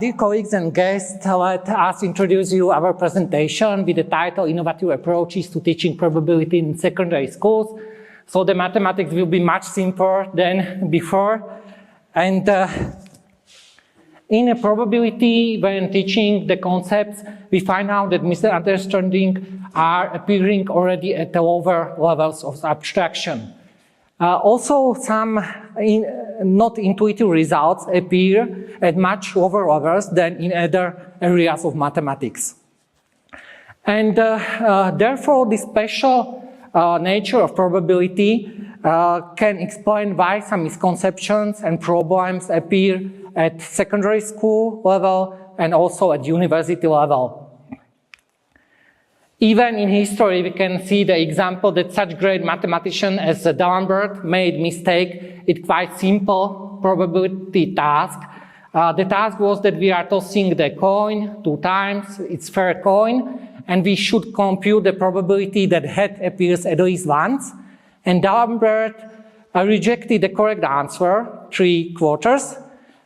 Dear colleagues and guests, let us introduce you our presentation with the title Innovative Approaches to Teaching Probability in Secondary Schools. So the mathematics will be much simpler than before. And in a probability, when teaching the concepts, we find out that misunderstandings are appearing already at the lower levels of abstraction. Also, some not intuitive results appear at much lower levels than in other areas of mathematics. And therefore, the special nature of probability can explain why some misconceptions and problems appear at secondary school level and also at university level. Even in history, we can see the example that such great mathematician as D'Alembert made mistake in quite simple probability task. The task was that we are tossing the coin 2 times, it's fair coin, and we should compute the probability that head appears at least once. And D'Alembert rejected the correct answer, 3/4,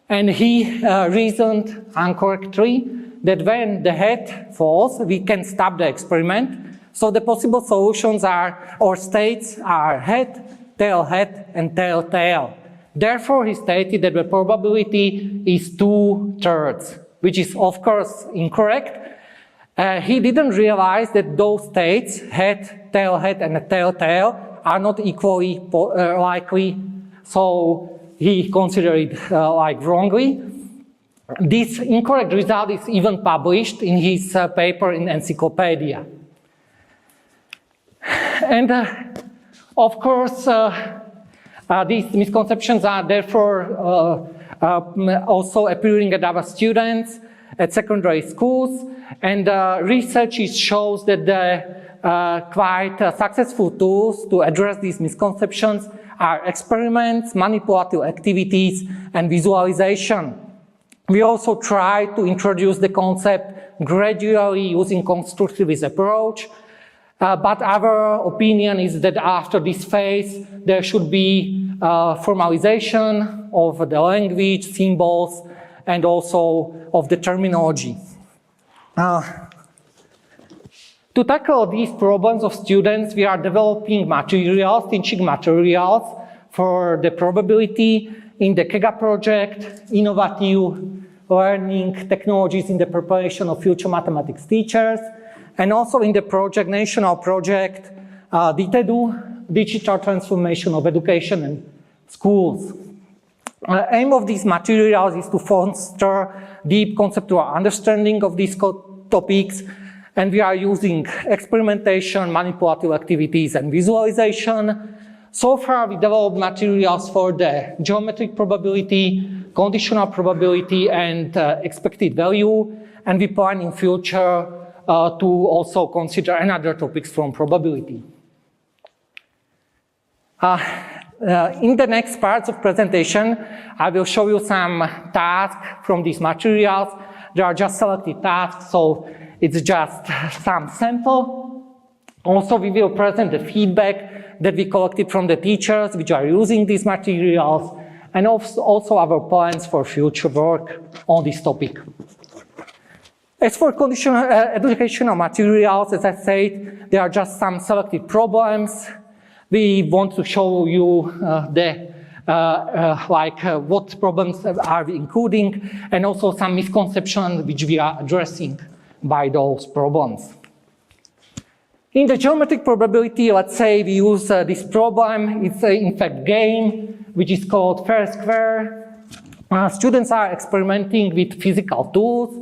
and he reasoned incorrectly that when the head falls, we can stop the experiment. So the possible solutions are, or states are head, and tail, tail. Therefore, he stated that the probability is 2/3, which is of course incorrect. He didn't realize that those states, head, and tail, tail, are not equally likely. So he considered it wrongly. This incorrect result is even published in his paper in Encyclopedia. And of course, these misconceptions are therefore also appearing at our students at secondary schools. And research shows that the quite successful tools to address these misconceptions are experiments, manipulative activities, and visualization. We also try to introduce the concept gradually using constructivist approach, but our opinion is that after this phase, there should be formalization of the language, symbols, and also of the terminology. To tackle these problems of students, we are developing materials, teaching materials for the probability in the KEGA project, Innovative Learning Technologies in the Preparation of Future Mathematics Teachers, and also in the project, national project, DITEDU, Digital Transformation of Education and Schools. Aim of these materials is to foster deep conceptual understanding of these topics, and we are using experimentation, manipulative activities, and visualization. So far, we developed materials for the geometric probability, conditional probability, and expected value, and we plan in future to also consider another topics from probability. In the next parts of presentation, I will show you some tasks from these materials. They are just selected tasks, so it's just some sample. Also, we will present the feedback that we collected from the teachers which are using these materials, and also our plans for future work on this topic. As for conditional educational materials, as I said, there are just some selected problems. We want to show you what problems are we including, and also some misconceptions which we are addressing by those problems. In the geometric probability, let's say we use this problem. It's in fact game, which is called fair square. Students are experimenting with physical tools.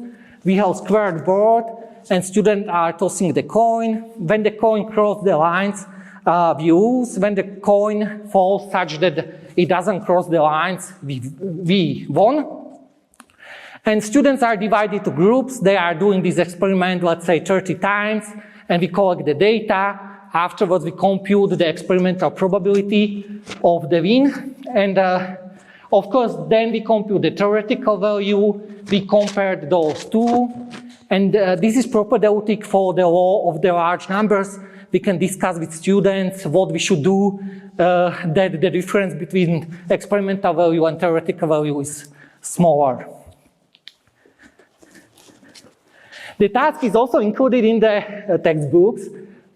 We have squared board, and students are tossing the coin. When the coin crosses the lines, we lose. When the coin falls such that it doesn't cross the lines, we won. And students are divided to groups. They are doing this experiment, let's say 30 times, and we collect the data. Afterwards, we compute the experimental probability of the win. And of course, then we compute the theoretical value. We compared those two. And this is propedeutic for the law of the large numbers. We can discuss with students what we should do, that the difference between experimental value and theoretical value is smaller. The task is also included in the textbooks,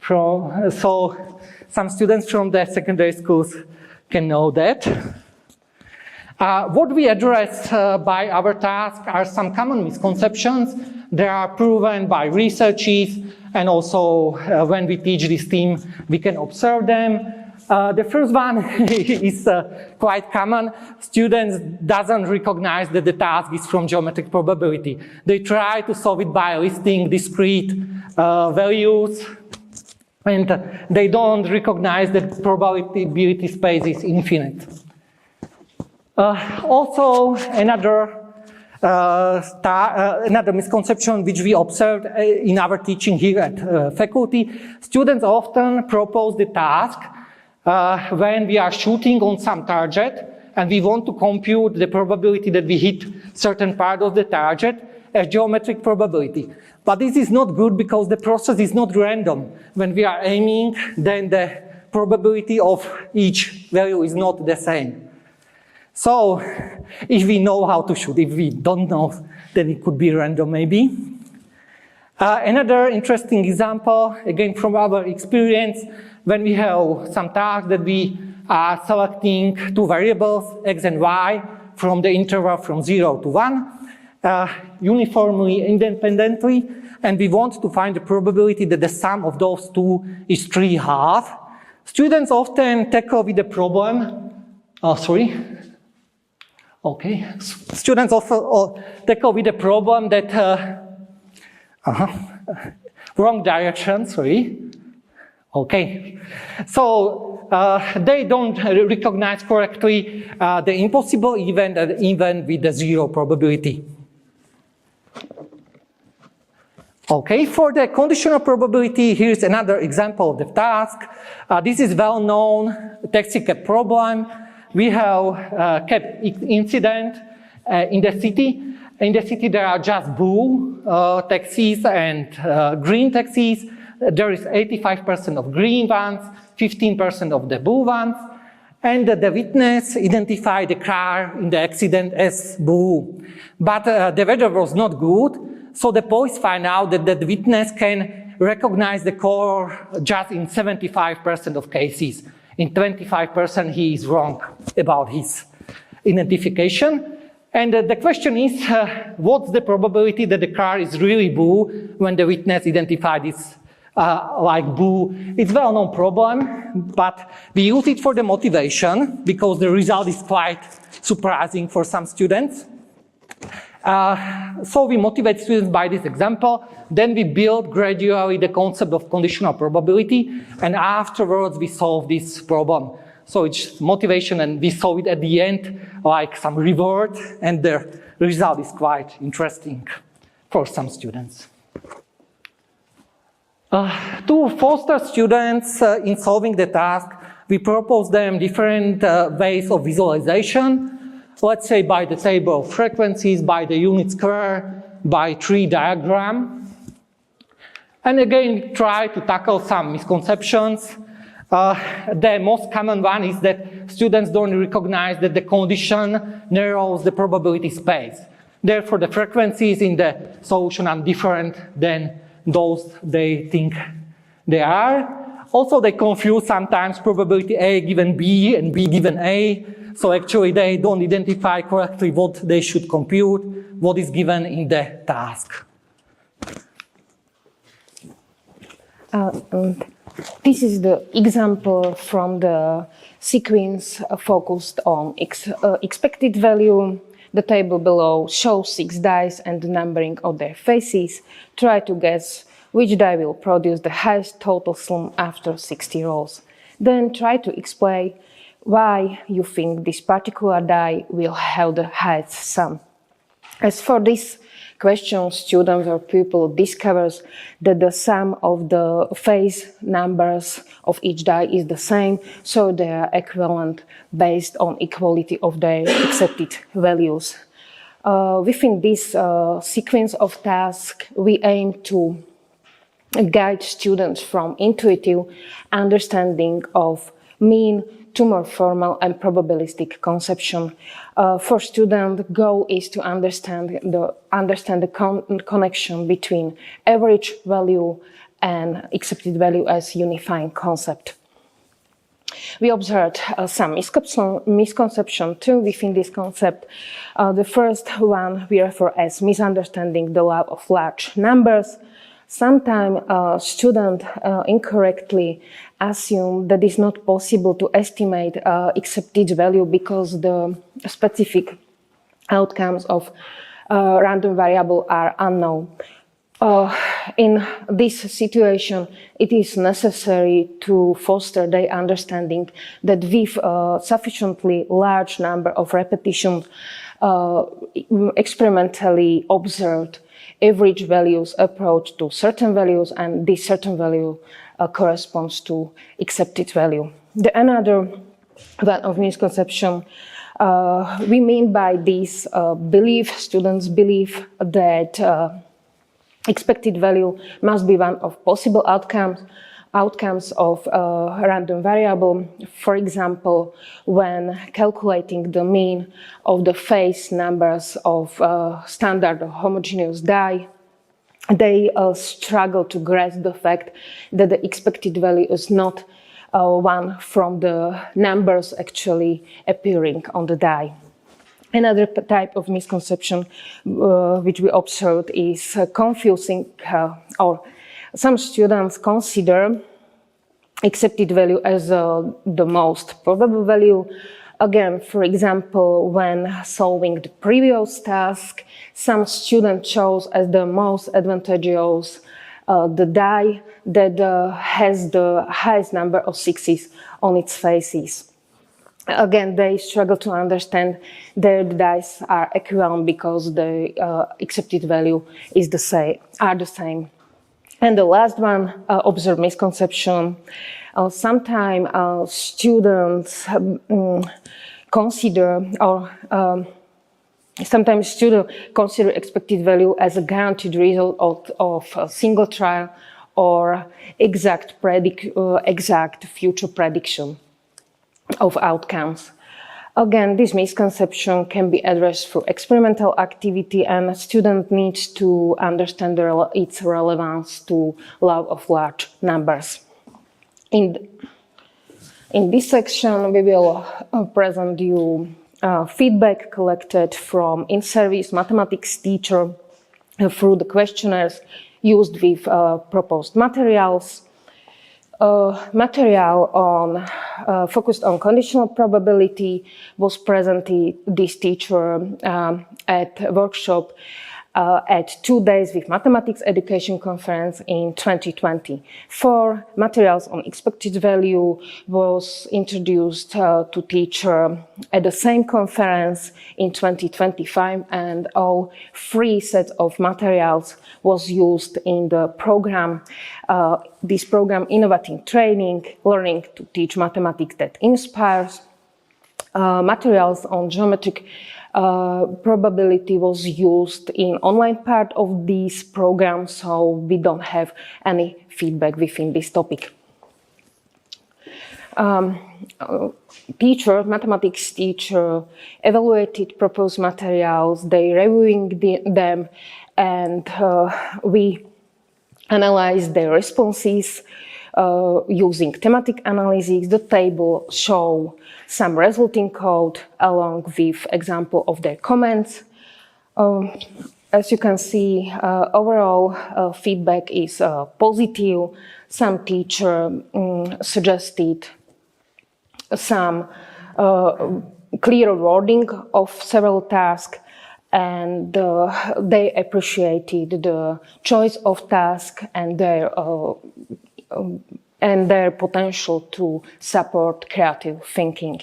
so some students from the secondary schools can know that. What we address by our task are some common misconceptions. They are proven by researchers, and also when we teach this team, we can observe them. The first one is quite common. Students doesn't recognize that the task is from geometric probability. They try to solve it by listing discrete values, and they don't recognize that probability space is infinite. Also, another misconception which we observed in our teaching here at faculty, students often propose the task when we are shooting on some target and we want to compute the probability that we hit certain part of the target as geometric probability. But this is not good because the process is not random. When we are aiming, then the probability of each value is not the same. So, if we know how to shoot, if we don't know, then it could be random maybe. Another interesting example, again from our experience, when we have some task that we are selecting two variables, x and y, from the interval from 0 to 1, uniformly, independently, and we want to find the probability that the sum of those two is 3/2. Students often tackle with the problem, Students also tackle with the problem that, wrong direction, So, they don't recognize correctly the impossible event with the 0 probability. Okay, for the conditional probability, here's another example of the task. This is well-known taxi cab problem. We have a cab incident in the city. In the city, there are just blue taxis and green taxis. There is 85% of green ones, 15% of the blue ones. And the witness identified the car in the accident as blue. But the weather was not good, so the police find out that the witness can recognize the color just in 75% of cases. In 25%, he is wrong about his identification. And the question is, what's the probability that the car is really blue when the witness identified it like blue? It's a well-known problem, but we use it for the motivation because the result is quite surprising for some students. So we motivate students by this example. Then we build gradually the concept of conditional probability, and afterwards we solve this problem. So it's motivation, and we solve it at the end like some reward, and the result is quite interesting for some students. To foster students in solving the task, we propose them different ways of visualization. Let's say by the table of frequencies, by the unit square, by tree diagram. And again, try to tackle some misconceptions. The most common one is that students don't recognize that the condition narrows the probability space. Therefore, the frequencies in the solution are different than those they think they are. Also, they confuse sometimes probability A given B and B given A. So actually, they don't identify correctly what they should compute, what is given in the task. This is the example from the sequence focused on expected value. The table below shows 6 dice and the numbering of their faces. Try to guess which die will produce the highest total sum after 60 rolls. Then try to explain why you think this particular die will have the highest sum. As for this question, student or pupil discovers that the sum of the face numbers of each die is the same, so they are equivalent based on equality of their accepted values. Within this sequence of tasks, we aim to guide students from intuitive understanding of mean to more formal and probabilistic conception. For students, the goal is to understand the connection between average value and accepted value as unifying concept. We observed some misconceptions too within this concept. The first one we refer as misunderstanding the law of large numbers. Sometimes students incorrectly assume that it's not possible to estimate accepted value because the specific outcomes of random variable are unknown. In this situation, it is necessary to foster the understanding that with a sufficiently large number of repetitions experimentally observed, average values approach to certain values, and this certain value corresponds to accepted value. Another one of misconception we mean by this belief, students believe that expected value must be one of possible outcomes of a random variable. For example, when calculating the mean of the phase numbers of standard homogeneous die, they struggle to grasp the fact that the expected value is not one from the numbers actually appearing on the die. Another type of misconception which we observed is confusing, or some students consider accepted value as the most probable value. Again, for example, when solving the previous task, some students chose as the most advantageous the die that has the highest number of sixes on its faces. Again, they struggle to understand that the dice are equivalent because the accepted value is the same. And the last one, observed misconception. Sometimes students consider expected value as a guaranteed result of a single trial or exact future prediction of outcomes. Again, this misconception can be addressed through experimental activity, and a student needs to understand its relevance to law of large numbers. In this section, we will present you feedback collected from in-service mathematics teacher through the questionnaires used with proposed materials. Material focused on conditional probability was presented this teacher at a workshop at 2 days with mathematics education conference in 2020. 4 materials on expected value was introduced to teacher at the same conference in 2025, and all 3 sets of materials was used in the program. This program, Innovative Training, Learning to Teach Mathematics That Inspires. Materials on geometric probability was used in online part of this program, so we don't have any feedback within this topic. Mathematics teacher evaluated proposed materials, they reviewing them, and we analyzed their responses using thematic analysis. The table show some resulting code along with example of their comments. As you can see, overall feedback is positive. Some teacher suggested some clear wording of several tasks, and they appreciated the choice of task and their potential to support creative thinking.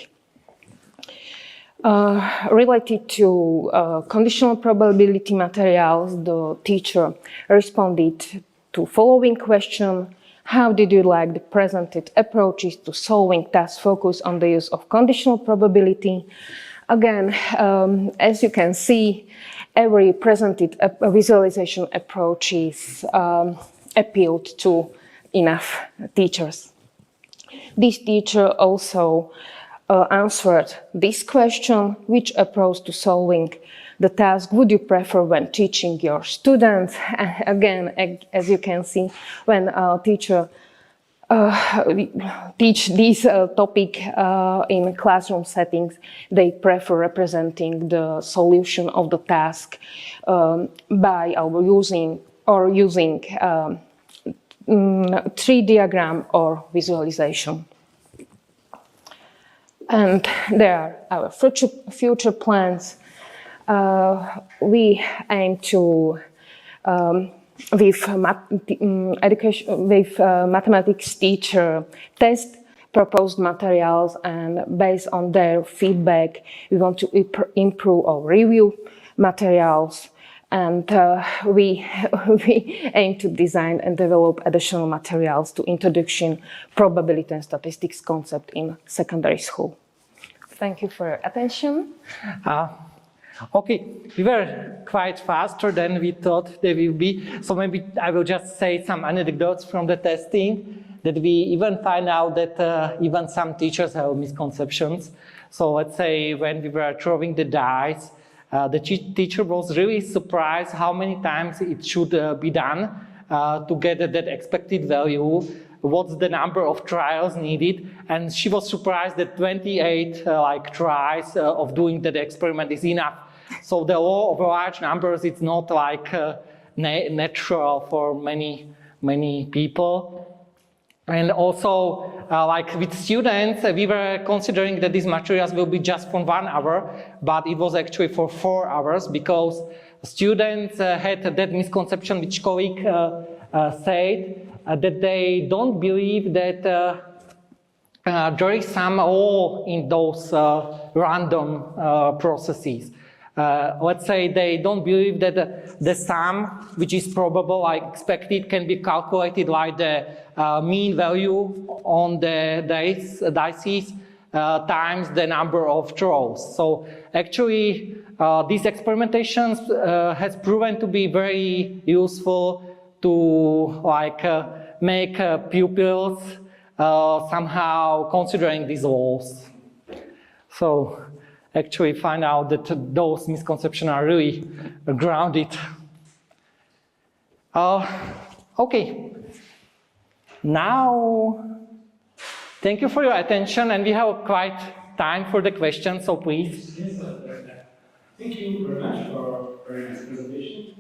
Related to conditional probability materials, the teacher responded to following question: how did you like the presented approaches to solving tasks focused on the use of conditional probability? Again, as you can see, every presented visualization approaches appealed to enough teachers. This teacher also answered this question: which approach to solving the task would you prefer when teaching your students? Again, as you can see, when a teacher teach this topic in classroom settings, they prefer representing the solution of the task by using tree diagram or visualization. And there are our future plans. We aim to with mathematics teacher test proposed materials, and based on their feedback we want to improve or review materials, and we aim to design and develop additional materials to introduction probability and statistics concept in secondary school. Thank you for your attention. Okay, we were quite faster than we thought they will be, so maybe I will just say some anecdotes from the testing, that we even find out that even some teachers have misconceptions. So let's say when we were throwing the dice, the teacher was really surprised how many times it should be done to get that expected value, what's the number of trials needed, and she was surprised that 28 tries of doing that experiment is enough. So the law of large numbers, it's not like natural for many people. And also, like with students, we were considering that these materials will be just for 1 hour, but it was actually for 4 hours, because students had that misconception which colleague said, that they don't believe that there is some law in those random processes. Let's say they don't believe that the sum, which is probable, like expected, can be calculated like the mean value on the dices times the number of throws. So actually, these experimentations has proven to be very useful to make pupils somehow considering these laws. So actually find out that those misconceptions are really grounded. Okay, now thank you for your attention, and we have quite time for the questions, so please. Yes, thank you very much for a very nice presentation.